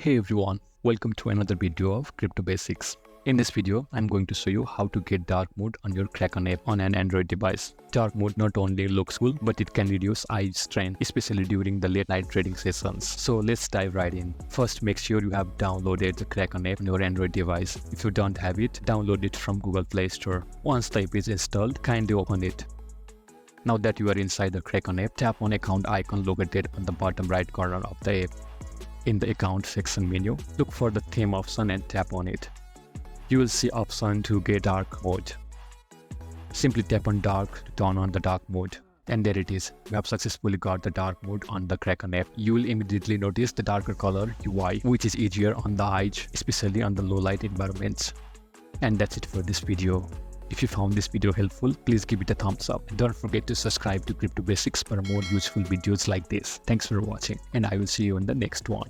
Hey everyone, welcome to another video of Crypto Basics. In this video, I'm going to show you how to get dark mode on your Kraken app on an Android device. Dark mode not only looks cool, but it can reduce eye strain, especially during the late night trading sessions. So let's dive right in. First, make sure you have downloaded the Kraken app on your Android device. If you don't have it, download it from Google Play Store. Once the app is installed, kindly open it. Now that you are inside the Kraken app, tap on account icon located on the bottom right corner of the app. In the account section menu, look for the theme option and tap on it. You will see option to get dark mode. Simply tap on dark to turn on the dark mode. And there it is. You have successfully got the dark mode on the Kraken app. You will immediately notice the darker color UI, which is easier on the eyes, especially on the low light environments. And that's it for this video. If you found this video helpful, please give it a thumbs up. And don't forget to subscribe to Crypto Basics for more useful videos like this. Thanks for watching, and I will see you in the next one.